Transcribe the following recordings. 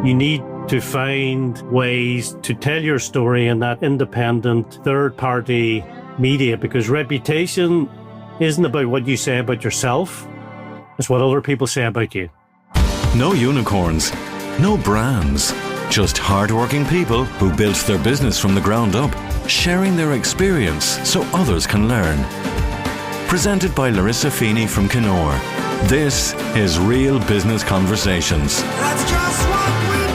You need to find ways to tell your story in that independent third-party media, because reputation isn't about what you say about yourself. It's what other people say about you. No unicorns, no brands, just hardworking people who built their business from the ground up, sharing their experience so others can learn. Presented by Larissa Feeney from Kenore. This is Real Business Conversations. That's just what we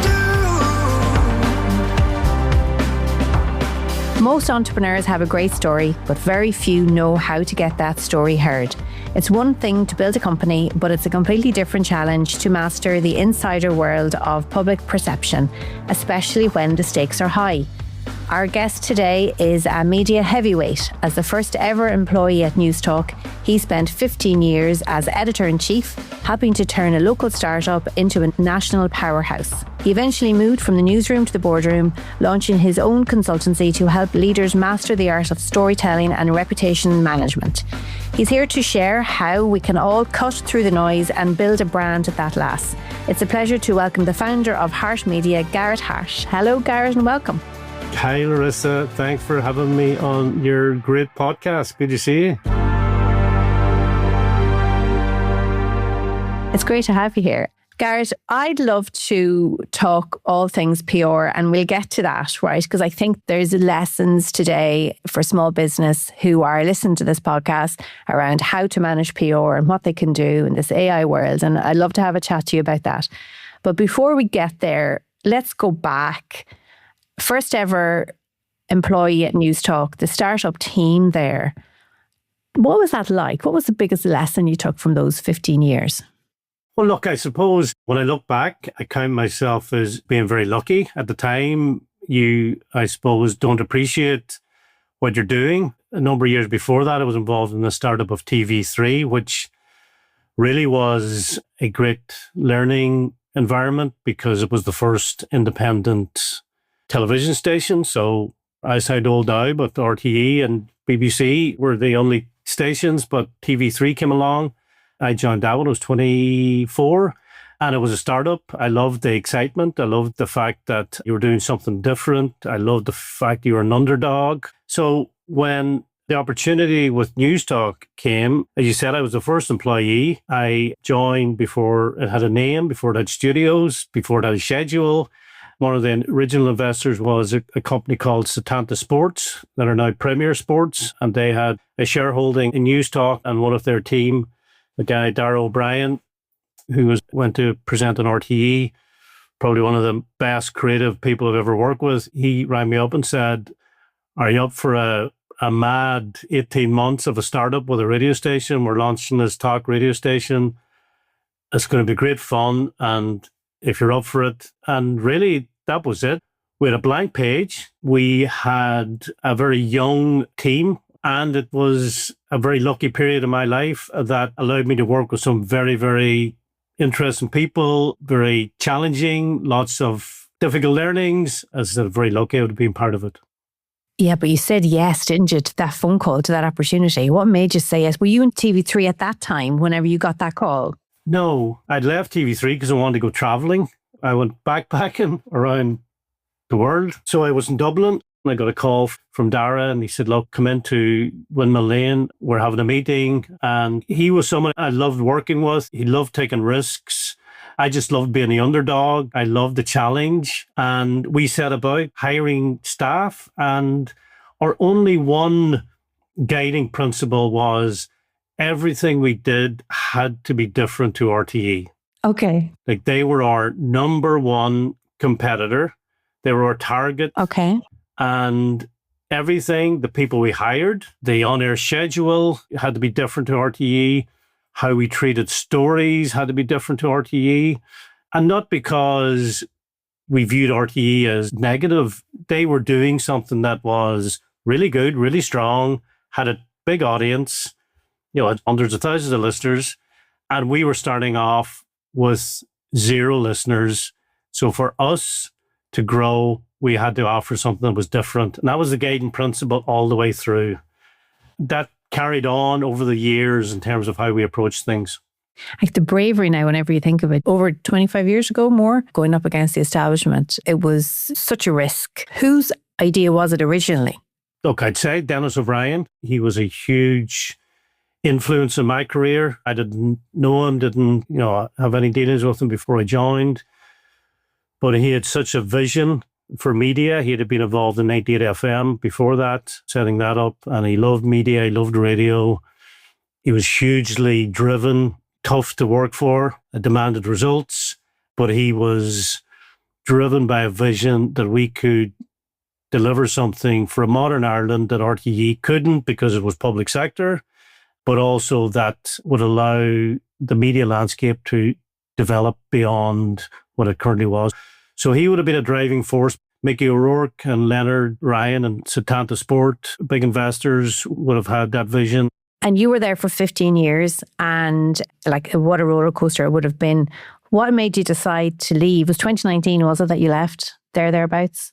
do. Most entrepreneurs have a great story, but very few know how to get that story heard. It's one thing to build a company, but it's a completely different challenge to master the insider world of public perception, especially when the stakes are high. Our guest today is a media heavyweight. As the first ever employee at Newstalk, he spent 15 years as editor-in-chief, helping to turn a local startup into a national powerhouse. He eventually moved from the newsroom to the boardroom, launching his own consultancy to help leaders master the art of storytelling and reputation management. He's here to share how we can all cut through the noise and build a brand that lasts. It's a pleasure to welcome the founder of Harte Media, Garrett Harte. Hello, Garrett, and welcome. Hi, Larissa. Thanks for having me on your great podcast. Good to see you. It's great to have you here. Garrett, I'd love to talk all things PR, and we'll get to that, right? Because I think there's lessons today for small business who are listening to this podcast around how to manage PR and what they can do in this AI world. And I'd love to have a chat to you about that. But before we get there, let's go back. First ever employee at Newstalk, the startup team there. What was that like? What was the biggest lesson you took from those 15 years? Well, look, I suppose when I look back, I count myself as being very lucky. At the time, I suppose, don't appreciate what you're doing. A number of years before that, I was involved in the startup of TV3, which really was a great learning environment because it was the first independent television station. So I sound old now, but RTE and BBC were the only stations, but TV3 came along. I joined that when I was 24 and it was a startup. I loved the excitement. I loved the fact that you were doing something different. I loved the fact you were an underdog. So when the opportunity with Newstalk came, as you said, I was the first employee. I joined before it had a name, before it had studios, before it had a schedule. One of the original investors was a company called Setanta Sports that are now Premier Sports. And they had a shareholding in Newstalk, and one of their team, the guy, Darrell O'Brien, who went to present on RTE, probably one of the best creative people I've ever worked with. He rang me up and said, are you up for a mad 18 months of a startup with a radio station? We're launching this talk radio station. It's going to be great fun. And if you're up for it. And really, that was it. We had a blank page. We had a very young team. And it was a very lucky period in my life that allowed me to work with some very, very interesting people, very challenging, lots of difficult learnings. As I said, very lucky I would have been part of it. Yeah, but you said yes, didn't you, to that phone call, to that opportunity? What made you say yes? Were you in TV3 at that time, whenever you got that call? No, I'd left TV3 because I wanted to go travelling. I went backpacking around the world. So I was in Dublin. I got a call from Dara and he said, look, come into Windmill Lane. We're having a meeting. And he was someone I loved working with. He loved taking risks. I just loved being the underdog. I loved the challenge. And we set about hiring staff. And our only one guiding principle was everything we did had to be different to RTE. Okay. Like they were our number one competitor. They were our target. Okay. And everything, the people we hired, the on-air schedule had to be different to RTE. How we treated stories had to be different to RTE. And not because we viewed RTE as negative. They were doing something that was really good, really strong, had a big audience, had hundreds of thousands of listeners. And we were starting off with 0 listeners. So for us to grow, we had to offer something that was different. And that was the guiding principle all the way through. That carried on over the years in terms of how we approach things. Like the bravery now, whenever you think of it, over 25 years ago, more, going up against the establishment, it was such a risk. Whose idea was it originally? Look, I'd say Dennis O'Brien. He was a huge influence in my career. I didn't know him, didn't have any dealings with him before I joined. But he had such a vision for media. He had been involved in 98 FM before that, setting that up. And he loved media, he loved radio. He was hugely driven, tough to work for, demanded results. But he was driven by a vision that we could deliver something for a modern Ireland that RTE couldn't because it was public sector, but also that would allow the media landscape to develop beyond what it currently was. So he would have been a driving force. Mickey O'Rourke and Leonard Ryan and Setanta Sport, big investors, would have had that vision. And you were there for 15 years, and like what a roller coaster it would have been. What made you decide to leave? It was 2019, was it, that you left thereabouts?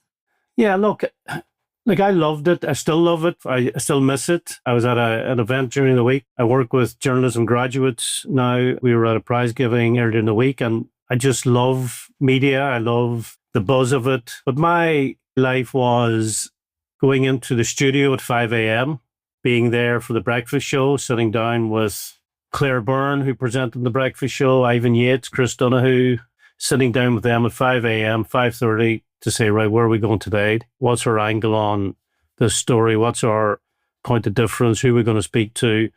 Yeah, look, I loved it. I still love it. I still miss it. I was at an event during the week. I work with journalism graduates now. We were at a prize giving earlier in the week, and I just love media. I love the buzz of it. But my life was going into the studio at 5 a.m., being there for the breakfast show, sitting down with Claire Byrne, who presented the breakfast show, Ivan Yates, Chris Donoghue, sitting down with them at 5 a.m., 5:30 to say, right, where are we going today? What's our angle on this story? What's our point of difference? Who are we going to speak to?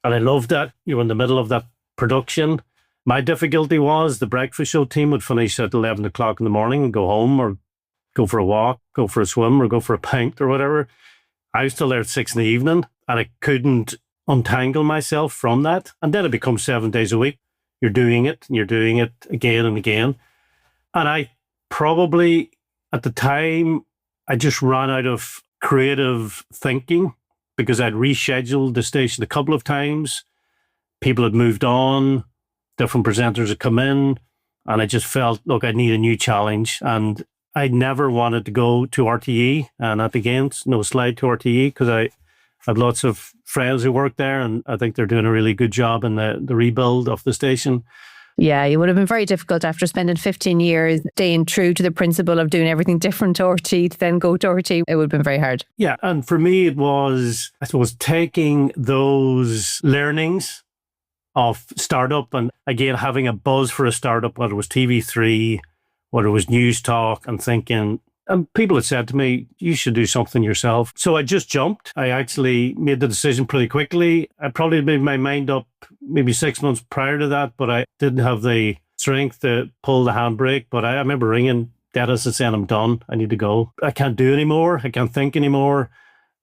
And I loved that. You were in the middle of that production. My difficulty was the breakfast show team would finish at 11 o'clock in the morning and go home or go for a walk, go for a swim or go for a pint or whatever. I was still there at 6 in the evening and I couldn't untangle myself from that. And then it becomes 7 days a week. You're doing it and you're doing it again and again. And I probably, at the time, I just ran out of creative thinking because I'd rescheduled the station a couple of times. People had moved on, different presenters had come in, and I just felt, look, I need a new challenge. And I never wanted to go to RTE, and at again, no slide to RTE, because I had lots of friends who work there, and I think they're doing a really good job in the rebuild of the station. Yeah, it would have been very difficult after spending 15 years staying true to the principle of doing everything different to RTE to then go to RTE. It would have been very hard. Yeah, and for me, it was, I suppose, taking those learnings of startup and, again, having a buzz for a startup, whether it was TV3, whether it was Newstalk, and thinking, and people had said to me, you should do something yourself. So I just jumped. I actually made the decision pretty quickly. I probably made my mind up maybe 6 months prior to that, but I didn't have the strength to pull the handbrake. But I remember ringing Dennis and saying, I'm done. I need to go. I can't do anymore. I can't think anymore.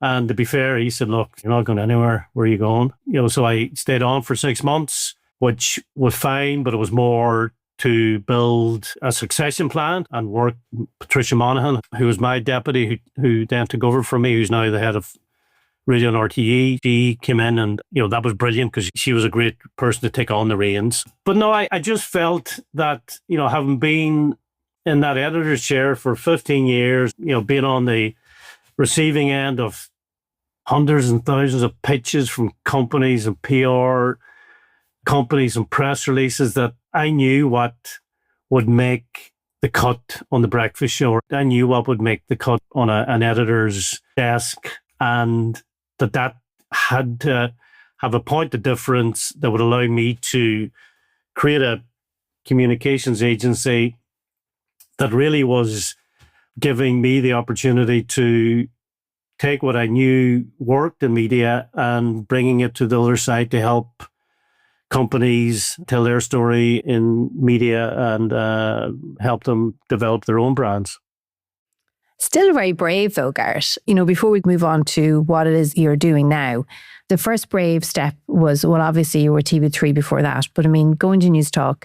And to be fair, he said, look, you're not going anywhere. Where are you going? So I stayed on for 6 months, which was fine, but it was more to build a succession plan and work. Patricia Monaghan, who was my deputy, who then took over from me, who's now the head of radio and RTE, she came in and, that was brilliant because she was a great person to take on the reins. But no, I just felt that, having been in that editor's chair for 15 years, being on the receiving end of hundreds and thousands of pitches from companies and PR companies and press releases, that I knew what would make the cut on the breakfast show. I knew what would make the cut on an editor's desk, and that had to have a point of difference that would allow me to create a communications agency that really was giving me the opportunity to take what I knew worked in media and bringing it to the other side to help companies tell their story in media and help them develop their own brands. Still very brave though, Garrett. Before we move on to what it is you're doing now, the first brave step was, well, obviously you were TV3 before that, but going to Newstalk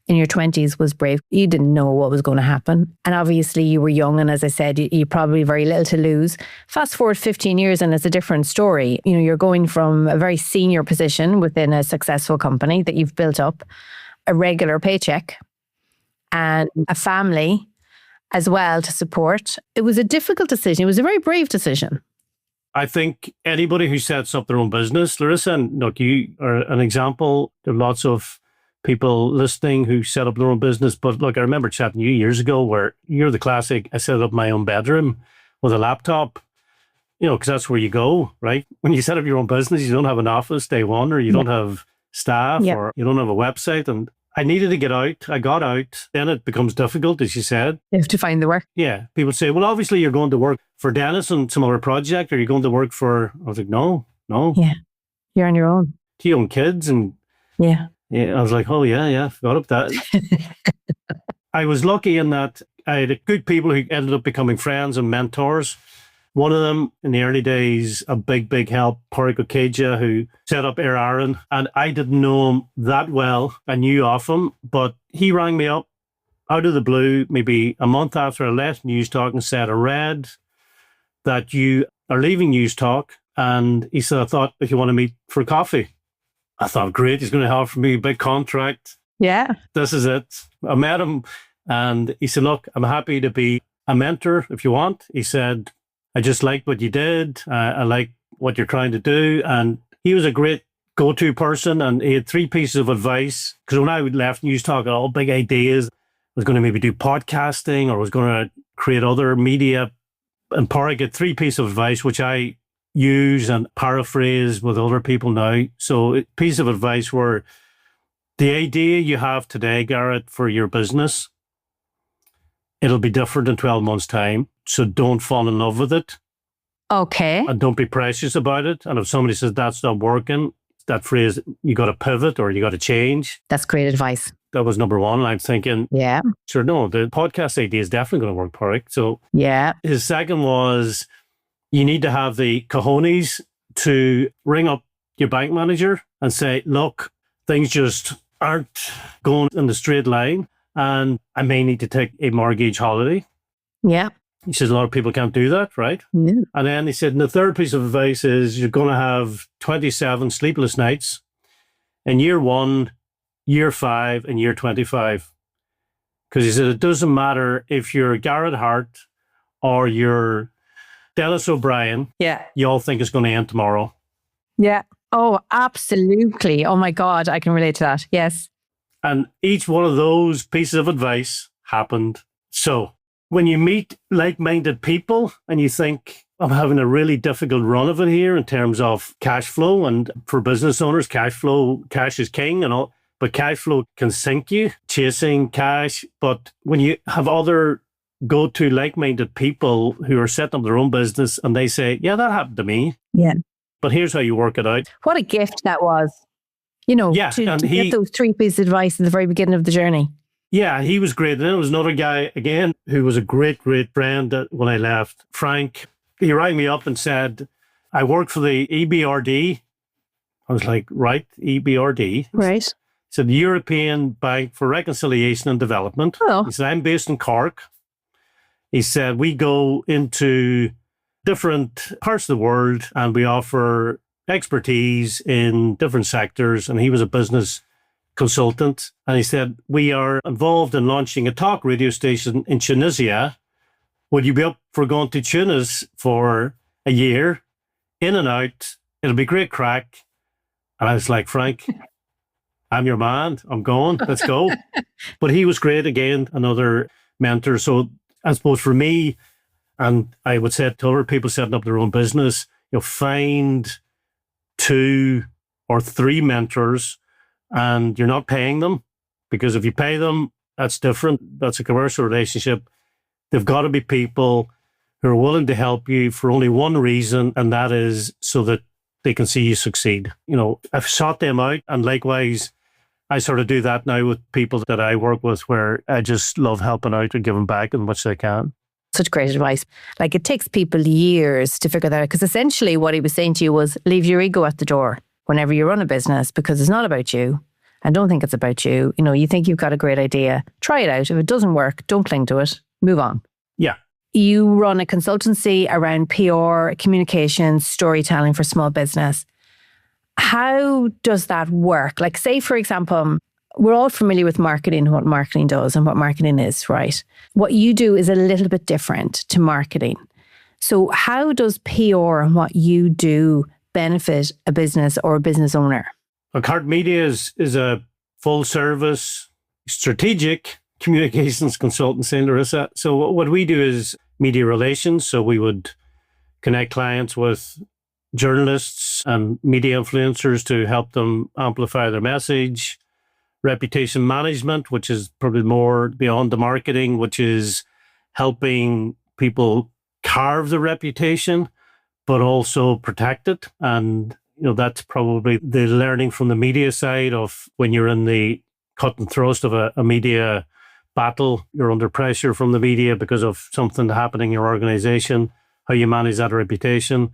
in your 20s was brave. You didn't know what was going to happen. And obviously you were young. And as I said, you probably very little to lose. Fast forward 15 years and it's a different story. You're going from a very senior position within a successful company that you've built up, a regular paycheck and a family as well to support. It was a difficult decision. It was a very brave decision. I think anybody who sets up their own business, Larissa, and look, you are an example. There are lots of people listening who set up their own business. But look, I remember chatting to you years ago where you're the classic, I set up my own bedroom with a laptop, because that's where you go, right? When you set up your own business, you don't have an office day one, or you don't have staff, or you don't have a website. And I needed to get out. I got out. Then it becomes difficult, as you said. You have to find the work. Yeah. People say, well, obviously you're going to work for Dennis on some other project, or you're going to work for, I was like, no. Yeah. You're on your own. To your own kids. And yeah, I was like, oh, yeah, forgot about that. I was lucky in that I had good people who ended up becoming friends and mentors. One of them in the early days, a big help, Pádraig Ó Céide, who set up Air Aaron. And I didn't know him that well. I knew of him, but he rang me up out of the blue, maybe a month after I left Newstalk, and said, I read that you are leaving Newstalk. And he said, I thought if you want to meet for coffee. I thought, great, he's going to offer me a big contract. Yeah. This is it. I met him and he said, look, I'm happy to be a mentor if you want. He said, I just liked what you did. I like what you're trying to do. And he was a great go-to person. And he had 3 pieces of advice. Because when I left Newstalk, I had all big ideas. I was going to maybe do podcasting, or was going to create other media. And Pádraig had 3 pieces of advice, which I use and paraphrase with other people now. So piece of advice were, the idea you have today, Garrett, for your business, it'll be different in 12 months' time. So don't fall in love with it. Okay. And don't be precious about it. And if somebody says that's not working, that phrase, you got to pivot or you got to change. That's great advice. That was number one. And I'm thinking, yeah, sure, no, the podcast idea is definitely going to work, Pádraig. So yeah. His second was, you need to have the cojones to ring up your bank manager and say, look, things just aren't going in the straight line and I may need to take a mortgage holiday. Yeah. He says a lot of people can't do that, right? Yeah. And then he said, and the third piece of advice is you're going to have 27 sleepless nights in year 1, year 5, and year 25. Because he said, it doesn't matter if you're Garrett Harte or you're Dennis O'Brien. Yeah. You all think it's going to end tomorrow. Yeah. Oh, absolutely. Oh my God, I can relate to that. Yes. And each one of those pieces of advice happened. So when you meet like-minded people and you think, I'm having a really difficult run of it here in terms of cash flow, and for business owners, cash is king and all, but cash flow can sink you chasing cash. But when you have other go-to like-minded people who are setting up their own business and they say, yeah, that happened to me. Yeah. But here's how you work it out. What a gift that was, to get those 3 pieces of advice at the very beginning of the journey. Yeah, he was great. And then there was another guy, again, who was a great friend when I left, Frank. He rang me up and said, I work for the EBRD. I was like, right, EBRD. Right. He said, the European Bank for Reconciliation and Development. Oh. He said, I'm based in Cork. He said, we go into different parts of the world and we offer expertise in different sectors. And he was a business consultant. And he said, we are involved in launching a talk radio station in Tunisia. Would you be up for going to Tunis for a year, in and out? It'll be great crack. And I was like, Frank, I'm your man. I'm going. Let's go. But he was great. Again, another mentor. So I suppose for me, and I would say to other people setting up their own business, find 2 or 3 mentors, and you're not paying them, because if you pay them, that's different. That's a commercial relationship. They've got to be people who are willing to help you for only one reason, and that is so that they can see you succeed. I've sought them out, and likewise, I sort of do that now with people that I work with, where I just love helping out and giving back as much as I can. Such great advice. Like, it takes people years to figure that out, because essentially what he was saying to you was, leave your ego at the door whenever you run a business, because it's not about you. I don't think it's about you. You think you've got a great idea, try it out. If it doesn't work, don't cling to it. Move on. Yeah. You run a consultancy around PR, communications, storytelling for small business. How does that work? Like, say, for example, we're all familiar with marketing, what marketing does and what marketing is, right? What you do is a little bit different to marketing. So how does PR and what you do benefit a business or a business owner? Harte Media is a full service strategic communications consultancy, Larissa. So what we do is media relations. So we would connect clients with journalists and media influencers to help them amplify their message. Reputation management, which is probably more beyond the marketing, which is helping people carve their reputation, but also protect it. And, that's probably the learning from the media side of when you're in the cut and thrust of a media battle, you're under pressure from the media because of something happening in your organization, how you manage that reputation.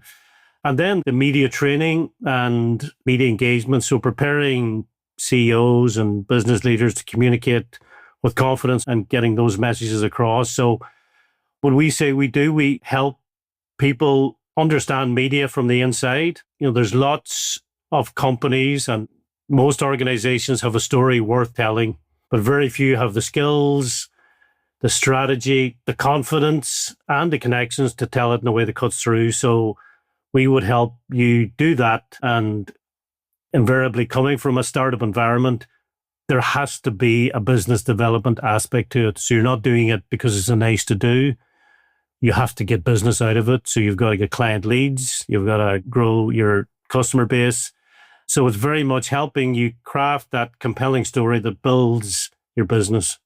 And then the media training and media engagement. So preparing CEOs and business leaders to communicate with confidence and getting those messages across. So what we say we do, we help people understand media from the inside. There's lots of companies and most organizations have a story worth telling, but very few have the skills, the strategy, the confidence, and the connections to tell it in a way that cuts through. So we would help you do that. And invariably, coming from a startup environment, there has to be a business development aspect to it. So you're not doing it because it's a nice to do. You have to get business out of it. So you've got to get client leads. You've got to grow your customer base. So it's very much helping you craft that compelling story that builds your business.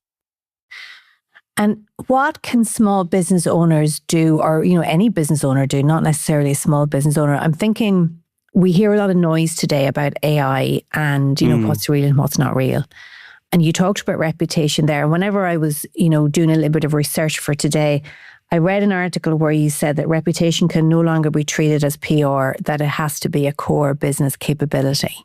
And what can small business owners do, or any business owner do, not necessarily a small business owner? I'm thinking we hear a lot of noise today about AI and what's real and what's not real. And you talked about reputation there. Whenever I was doing a little bit of research for today, I read an article where you said that reputation can no longer be treated as PR, that it has to be a core business capability.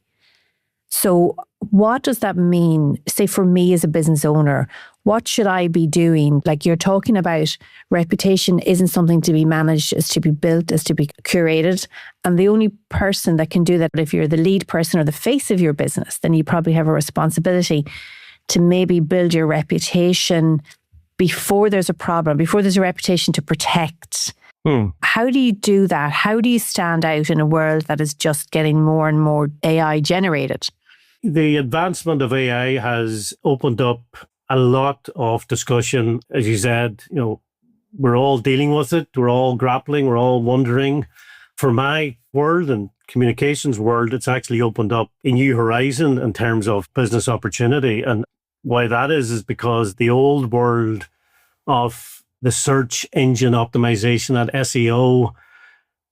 So what does that mean? Say for me as a business owner, what should I be doing? Like you're talking about, reputation isn't something to be managed, it's to be built, it's to be curated. And the only person that can do that, if you're the lead person or the face of your business, then you probably have a responsibility to maybe build your reputation before there's a problem, before there's a reputation to protect. How do you do that? How do you stand out in a world that is just getting more and more AI generated? The advancement of AI has opened up a lot of discussion. As you said, we're all dealing with it. We're all grappling. We're all wondering. For my world and communications world, it's actually opened up a new horizon in terms of business opportunity. And why that is because the old world of the search engine optimization, that SEO,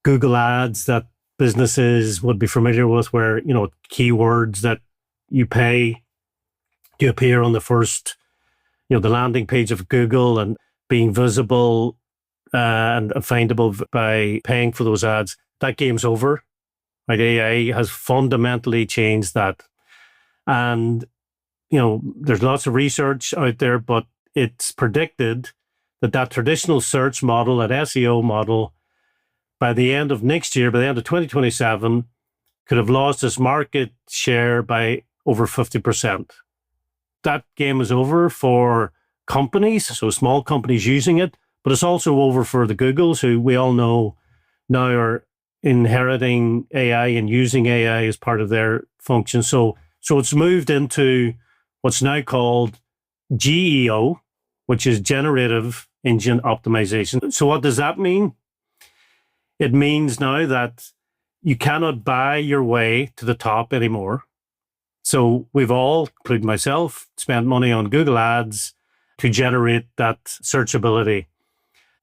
Google ads that businesses would be familiar with, where, keywords that you pay to appear on the first, the landing page of Google and being visible and findable by paying for those ads, that game's over. Right? AI has fundamentally changed that. And, there's lots of research out there, but it's predicted that traditional search model, that SEO model, by the end of next year, by the end of 2027, could have lost its market share by over 50%. That game is over for companies, so small companies using it, but it's also over for the Googles, who we all know now are inheriting AI and using AI as part of their function. So it's moved into what's now called GEO, which is generative engine optimization. So what does that mean? It means now that you cannot buy your way to the top anymore. So we've all, including myself, spent money on Google Ads to generate that searchability.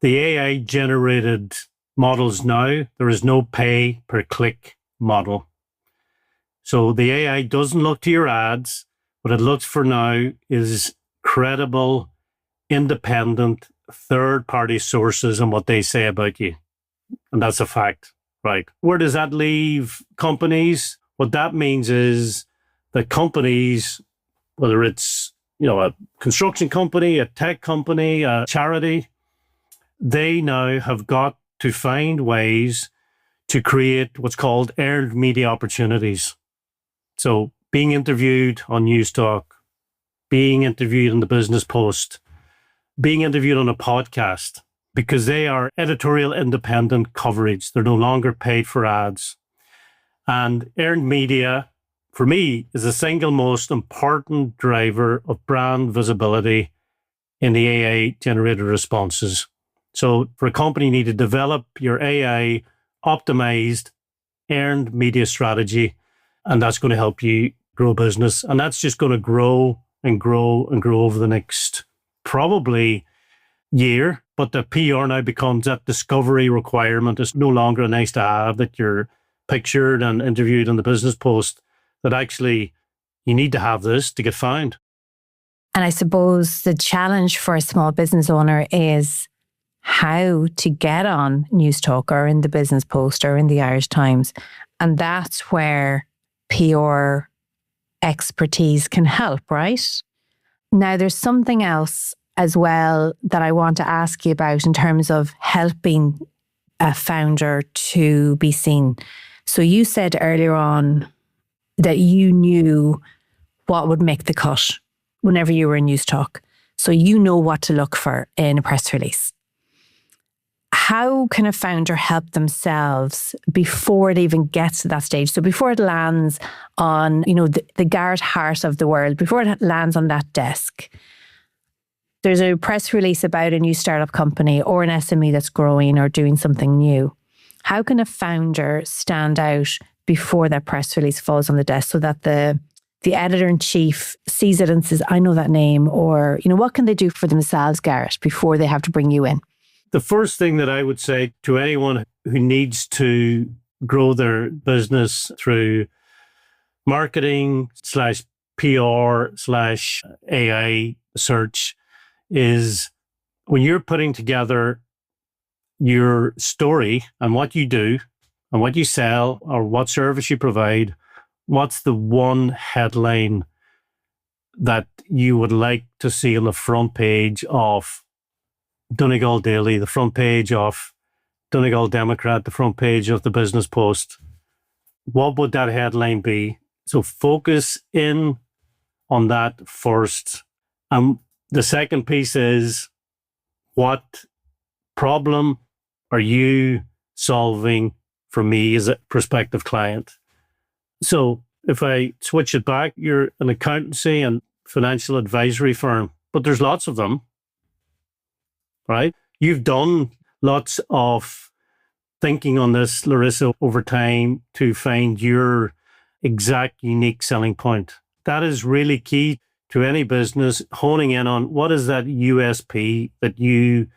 The AI generated models now, there is no pay per click model. So the AI doesn't look to your ads. What it looks for now is credible, independent, third-party sources and what they say about you. And that's a fact, right? Where does that leave companies? What that means is that companies, whether it's, a construction company, a tech company, a charity, they now have got to find ways to create what's called earned media opportunities. So being interviewed on Newstalk, being interviewed in the Business Post, being interviewed on a podcast, because they are editorial independent coverage. They're no longer paid for ads. And earned media, for me, is the single most important driver of brand visibility in the AI generated responses. So for a company, you need to develop your AI optimized earned media strategy, and that's going to help you grow business. And that's just going to grow and grow and grow over the next probably year. But the PR now becomes that discovery requirement. It's no longer a nice to have that you're pictured and interviewed in the business post, that actually you need to have this to get found. And I suppose the challenge for a small business owner is how to get on Newstalk or in the Business Post or in the Irish Times. And that's where PR expertise can help, right? Now, there's something else as well that I want to ask you about in terms of helping a founder to be seen. So you said earlier on that you knew what would make the cut whenever you were in Newstalk. So you know what to look for in a press release. How can a founder help themselves before it even gets to that stage? So before it lands on, the Garrett Harte of the world, before it lands on that desk, there's a press release about a new startup company or an SME that's growing or doing something new. How can a founder stand out before that press release falls on the desk so that the editor-in-chief sees it and says, I know that name? Or, what can they do for themselves, Garrett, before they have to bring you in? The first thing that I would say to anyone who needs to grow their business through marketing /PR/AI search is, when you're putting together your story and what you do and what you sell or what service you provide, what's the one headline that you would like to see on the front page of Donegal Daily, the front page of Donegal Democrat, the front page of the Business Post? What would that headline be? So focus in on that first. And the second piece is, what problem are you solving for me as a prospective client? So if I switch it back, you're an accountancy and financial advisory firm, but there's lots of them, right? You've done lots of thinking on this, Larissa, over time to find your exact unique selling point. That is really key to any business, honing in on what is that USP that you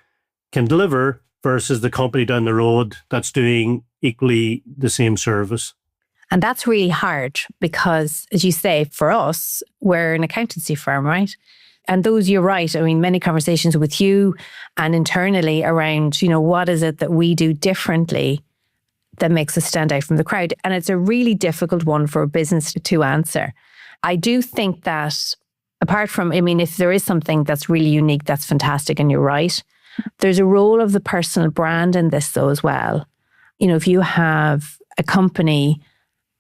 can deliver versus the company down the road that's doing equally the same service. And that's really hard because, as you say, for us, we're an accountancy firm, right? And those, you're right. I mean, many conversations with you and internally around, what is it that we do differently that makes us stand out from the crowd? And it's a really difficult one for a business to answer. I do think that apart from, if there is something that's really unique, that's fantastic, and you're right, there's a role of the personal brand in this though as well. If you have a company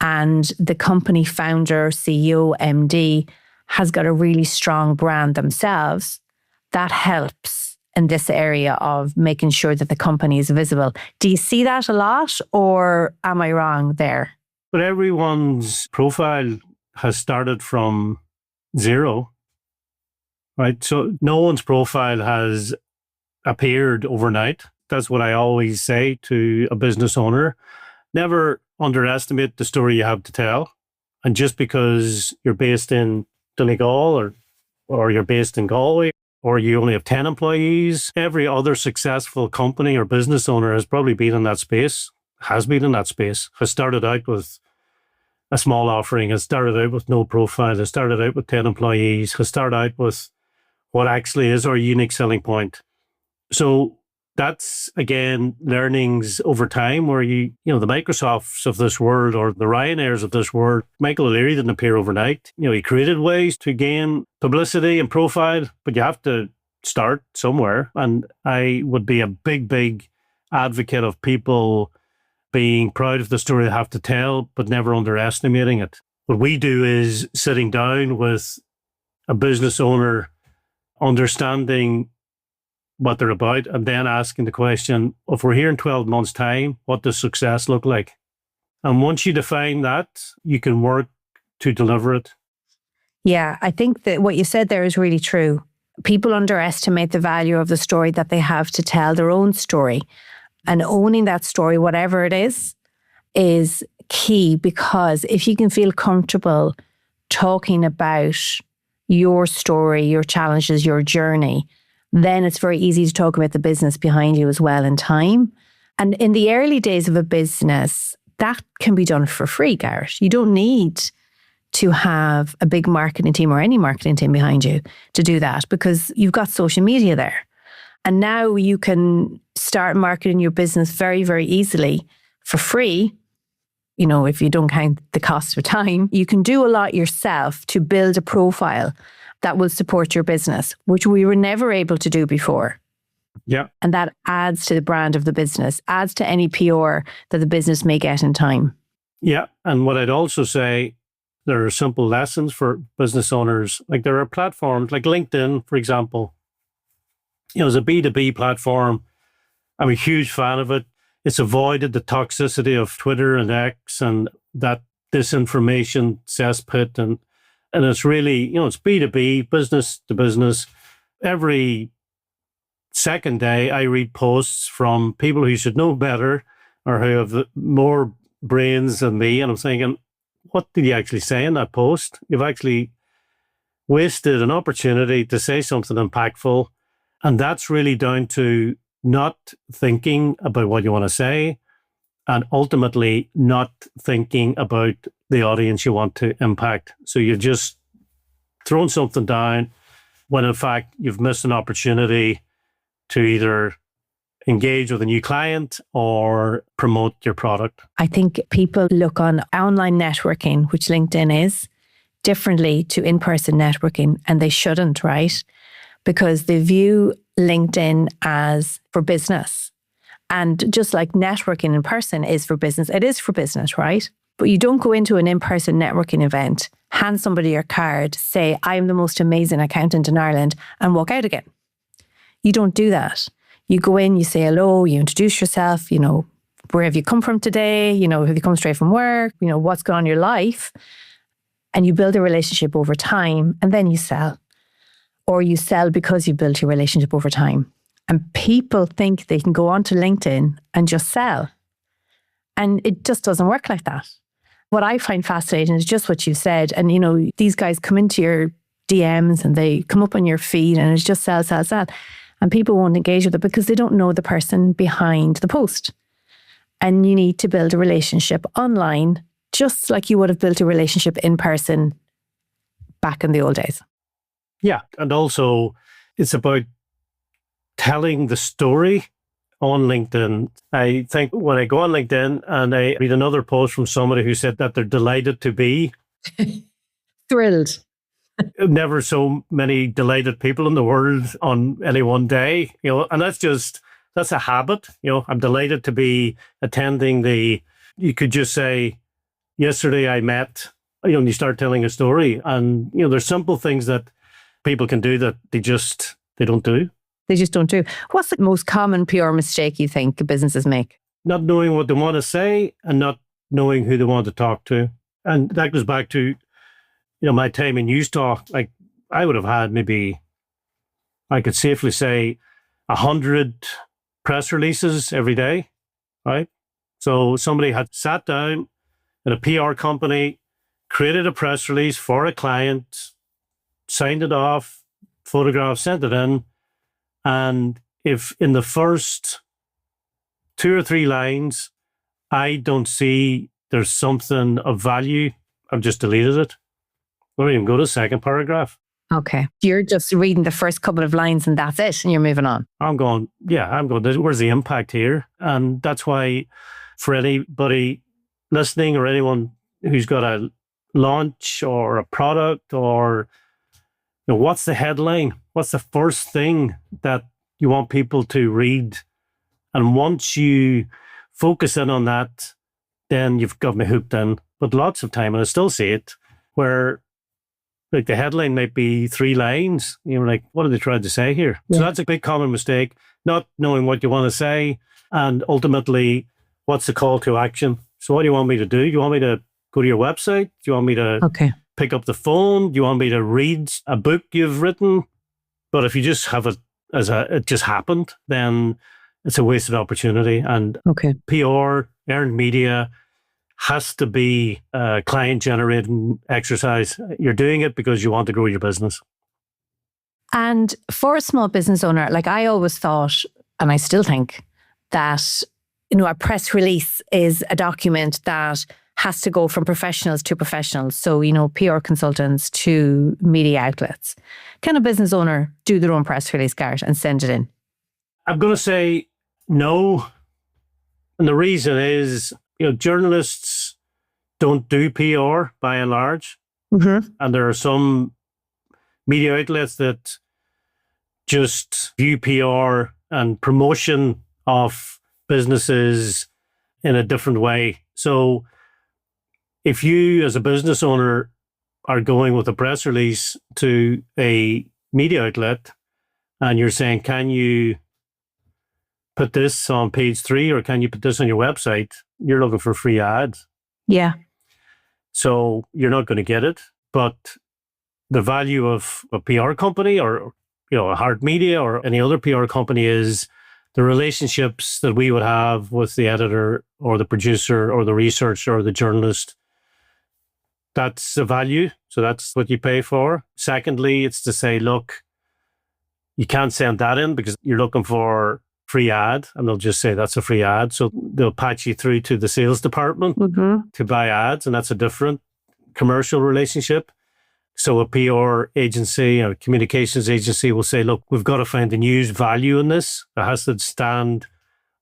and the company founder, CEO, MD has got a really strong brand themselves, that helps in this area of making sure that the company is visible. Do you see that a lot, or am I wrong there? But everyone's profile has started from zero, right? So no one's profile has appeared overnight. That's what I always say to a business owner. Never underestimate the story you have to tell. And just because you're based in Donegal or you're based in Galway, or you only have 10 employees, every other successful company or business owner has probably been in that space, has started out with a small offering, has started out with no profile, has started out with 10 employees, has started out with what actually is our unique selling point. So that's, again, learnings over time where the Microsofts of this world or the Ryanairs of this world, Michael O'Leary didn't appear overnight. He created ways to gain publicity and profile, but you have to start somewhere. And I would be a big, big advocate of people being proud of the story they have to tell, but never underestimating it. What we do is sitting down with a business owner, understanding what they're about, and then asking the question, if we're here in 12 months' time, what does success look like? And once you define that, you can work to deliver it. Yeah, I think that what you said there is really true. People underestimate the value of the story that they have to tell, their own story. And owning that story, whatever it is key, because if you can feel comfortable talking about your story, your challenges, your journey, then it's very easy to talk about the business behind you as well in time. And in the early days of a business, that can be done for free, Garrett. You don't need to have a big marketing team or any marketing team behind you to do that, because you've got social media there. And now you can start marketing your business very, very easily for free. You know, if you don't count the cost of time, you can do a lot yourself to build a profile that will support your business, which we were never able to do before. Yeah. And that adds to the brand of the business, adds to any PR that the business may get in time. Yeah. And what I'd also say, there are simple lessons for business owners. Like there are platforms like LinkedIn, for example. You know, as a B2B platform, I'm a huge fan of it. It's avoided the toxicity of Twitter and X and that disinformation cesspit. And it's really, you know, it's B2B, business to business. Every second day, I read posts from people who should know better or who have more brains than me. And I'm thinking, what did you actually say in that post? You've actually wasted an opportunity to say something impactful. And that's really down to not thinking about what you want to say and ultimately not thinking about the audience you want to impact. So you've just thrown something down when in fact you've missed an opportunity to either engage with a new client or promote your product. I think people look on online networking, which LinkedIn is, differently to in-person networking, and they shouldn't, right? Because they view LinkedIn as for business. And just like networking in person is for business, it is for business, right? But you don't go into an in-person networking event, hand somebody your card, say, I'm the most amazing accountant in Ireland, and walk out again. You don't do that. You go in, you say hello, you introduce yourself, you know, where have you come from today? You know, have you come straight from work? You know, what's going on in your life? And you build a relationship over time, and then you sell. Or you sell because you built your relationship over time. And people think they can go onto LinkedIn and just sell. And it just doesn't work like that. What I find fascinating is just what you said. And, you know, these guys come into your DMs and they come up on your feed and it's just sell, sell, sell. And people won't engage with it because they don't know the person behind the post. And you need to build a relationship online, just like you would have built a relationship in person back in the old days. Yeah. And also it's about telling the story on LinkedIn. I think when I go on LinkedIn and I read another post from somebody who said that they're delighted to be. Thrilled. Never so many delighted people in the world on any one day, you know, and that's a habit. You know, I'm delighted to be attending you could just say, yesterday I met, you know, and you start telling a story and, you know, there's simple things that people can do that they don't do. They just don't do. What's the most common PR mistake you think businesses make? Not knowing what they want to say and not knowing who they want to talk to. And that goes back to, you know, my time in Newstalk. Like I would have had maybe, I could safely say 100 press releases every day, right? So somebody had sat down in a PR company, created a press release for a client, signed it off, photographed, sent it in. And if in the first 2 or 3 lines, I don't see there's something of value, I've just deleted it. I don't even go to the second paragraph. Okay. You're just reading the first couple of lines and that's it, and you're moving on. I'm going, where's the impact here? And that's why for anybody listening or anyone who's got a launch or a product or, you know, what's the headline? What's the first thing that you want people to read? And once you focus in on that, then you've got me hooked in. But lots of time, and I still see it, where Like the headline might be 3 lines. You're like, what are they trying to say here? Yeah. So that's a big common mistake, not knowing what you want to say. And ultimately, what's the call to action? So what do you want me to do? Do you want me to go to your website? Do you want me to pick up the phone? Do you want me to read a book you've written? But if you just have it as it just happened, then it's a wasted opportunity. And PR, earned media, has to be a client-generating exercise. You're doing it because you want to grow your business. And for a small business owner, like I always thought, and I still think, that a press release is a document that has to go from professionals to professionals. So, PR consultants to media outlets. Can a business owner do their own press release, Garrett, and send it in? I'm going to say no. And the reason is, journalists don't do PR by and large. Mm-hmm. And there are some media outlets that just view PR and promotion of businesses in a different way. So if you as a business owner are going with a press release to a media outlet and you're saying, can you put this on page 3 or can you put this on your website? You're looking for free ads. Yeah. So you're not going to get it. But the value of a PR company or, a Harte Media or any other PR company is the relationships that we would have with the editor or the producer or the researcher or the journalist. That's the value. So that's what you pay for. Secondly, it's to say, look, you can't send that in because you're looking for free ad, and they'll just say that's a free ad. So they'll patch you through to the sales department to buy ads, and that's a different commercial relationship. So a PR agency or communications agency will say, look, we've got to find the news value in this. It has to stand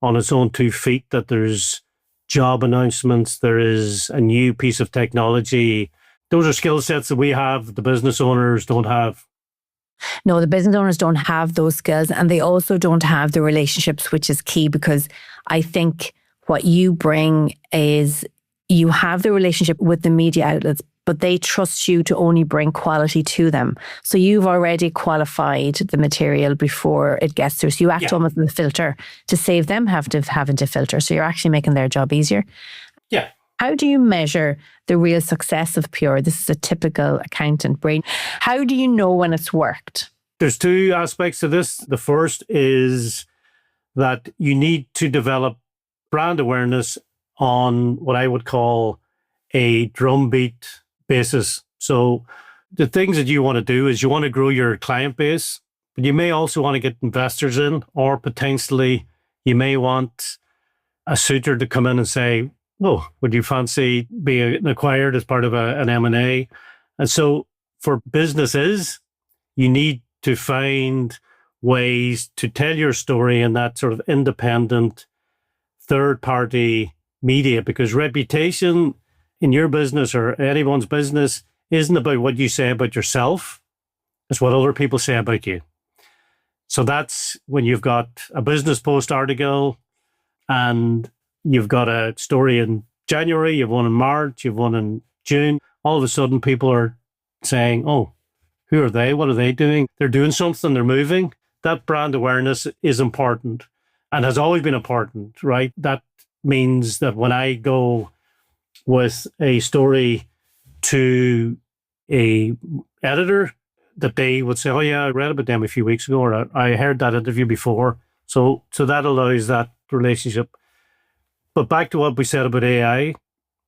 on its own 2 feet, that there's job announcements, there is a new piece of technology. Those are skill sets that we have, the business owners don't have. No, the business owners don't have those skills, and they also don't have the relationships, which is key, because I think what you bring is you have the relationship with the media outlets, but they trust you to only bring quality to them. So you've already qualified the material before it gets through. So you act almost as a filter to save them having to filter. So you're actually making their job easier. Yeah. How do you measure the real success of PR? This is a typical accountant brain. How do you know when it's worked? There's 2 aspects to this. The first is that you need to develop brand awareness on what I would call a drumbeat basis. So the things that you want to do is you want to grow your client base, but you may also want to get investors in, or potentially you may want a suitor to come in and say, oh, would you fancy being acquired as part of an M&A? And so for businesses, you need to find ways to tell your story in that sort of independent third-party media, because reputation in your business or anyone's business isn't about what you say about yourself. It's what other people say about you. So that's when you've got a business post article and you've got a story in January, you've one in March, you've one in June. All of a sudden people are saying, oh, who are they? What are they doing? They're doing something, they're moving. That brand awareness is important and has always been important, right? That means that when I go with a story to a editor, that they would say, oh yeah, I read about them a few weeks ago, or I heard that interview before. So that allows that relationship. But back to what we said about AI,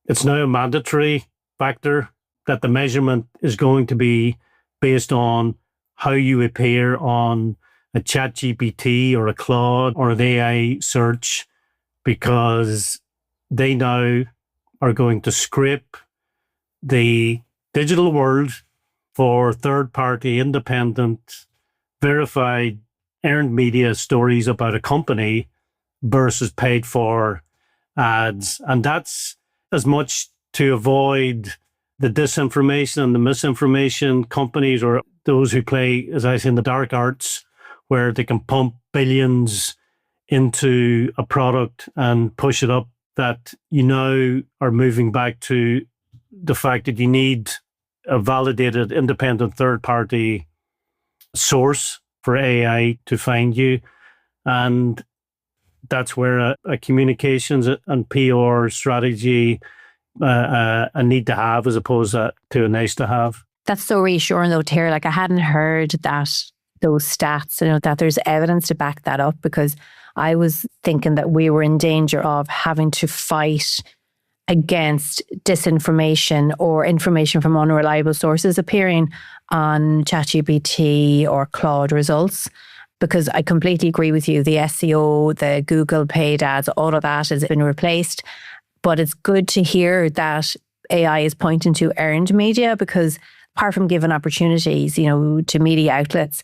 it's now a mandatory factor that the measurement is going to be based on how you appear on a ChatGPT or a Claude or an AI search, because they now are going to scrape the digital world for third-party, independent, verified, earned media stories about a company versus paid for ads. And that's as much to avoid the disinformation and the misinformation companies, or those who play, as I say, in the dark arts, where they can pump billions into a product and push it up, that you now are moving back to the fact that you need a validated, independent third-party source for AI to find you. And that's where a communications and PR strategy a need to have as opposed to a nice to have. That's so reassuring though, Terry. Like I hadn't heard those stats, that there's evidence to back that up, because I was thinking that we were in danger of having to fight against disinformation or information from unreliable sources appearing on ChatGPT or Claude results. Because I completely agree with you, the SEO, the Google paid ads, all of that has been replaced. But it's good to hear that AI is pointing to earned media, because apart from giving opportunities, to media outlets,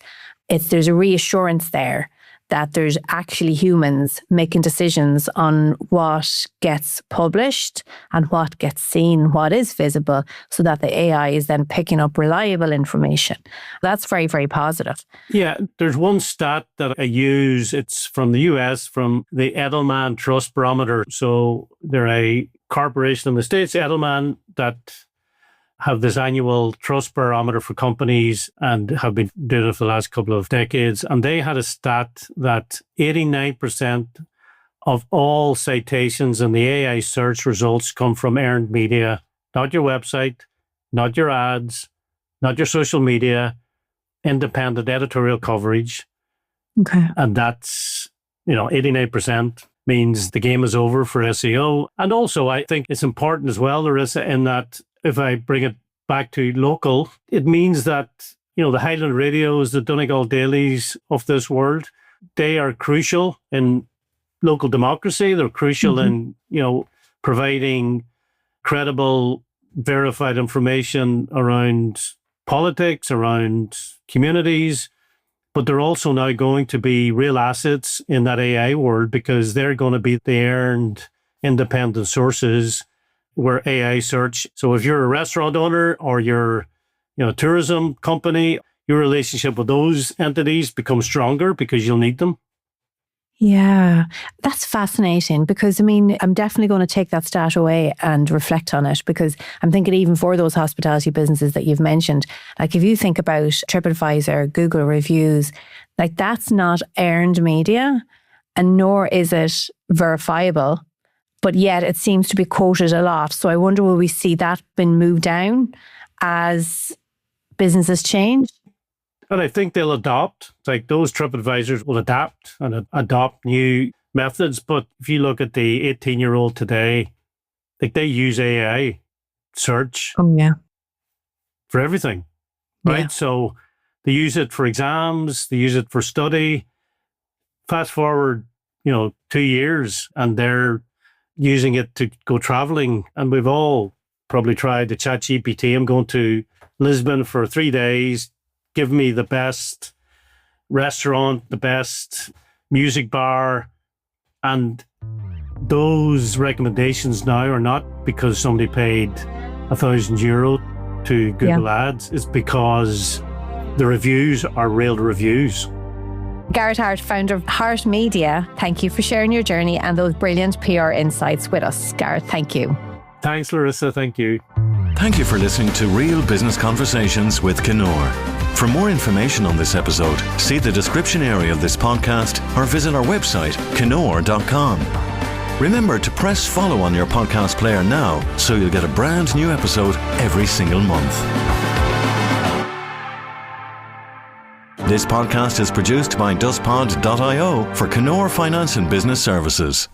there's a reassurance there that there's actually humans making decisions on what gets published and what gets seen, what is visible, so that the AI is then picking up reliable information. That's very, very positive. Yeah, there's one stat that I use. It's from the US, from the Edelman Trust Barometer. So they're a corporation in the States, Edelman, that have this annual trust barometer for companies and have been doing it for the last couple of decades. And they had a stat that 89% of all citations in the AI search results come from earned media, not your website, not your ads, not your social media, independent editorial coverage. Okay. And that's, 89% means the game is over for SEO. And also, I think it's important as well, Larissa, in that if I bring it back to local, it means that, the Highland Radios, the Donegal Dailies of this world, they are crucial in local democracy. They're crucial in, providing credible, verified information around politics, around communities. But they're also now going to be real assets in that AI world, because they're going to be the earned independent sources where AI search. So if you're a restaurant owner or you're, a tourism company, your relationship with those entities becomes stronger because you'll need them. Yeah, that's fascinating, because I'm definitely going to take that stat away and reflect on it, because I'm thinking even for those hospitality businesses that you've mentioned, like if you think about TripAdvisor, Google reviews, like that's not earned media, and nor is it verifiable. But yet it seems to be quoted a lot. So I wonder, will we see that being moved down as businesses change? And I think they'll adopt, like those TripAdvisors will adapt and adopt new methods. But if you look at the 18-year-old today, like they use AI search for everything, right? Yeah. So they use it for exams, they use it for study. Fast forward, 2 years and they're using it to go traveling. And we've all probably tried the ChatGPT. I'm going to Lisbon for 3 days. Give me the best restaurant, the best music bar. And those recommendations now are not because somebody paid €1,000 to Google Ads. It's because the reviews are real reviews. Garrett Harte, founder of Harte Media, thank you for sharing your journey and those brilliant PR insights with us. Garrett, thank you. Thanks, Larissa. Thank you. Thank you for listening to Real Business Conversations with Kenor. For more information on this episode, see the description area of this podcast or visit our website, kenor.com. Remember to press follow on your podcast player now so you'll get a brand new episode every single month. This podcast is produced by DustPod.io for Kenor Finance and Business Services.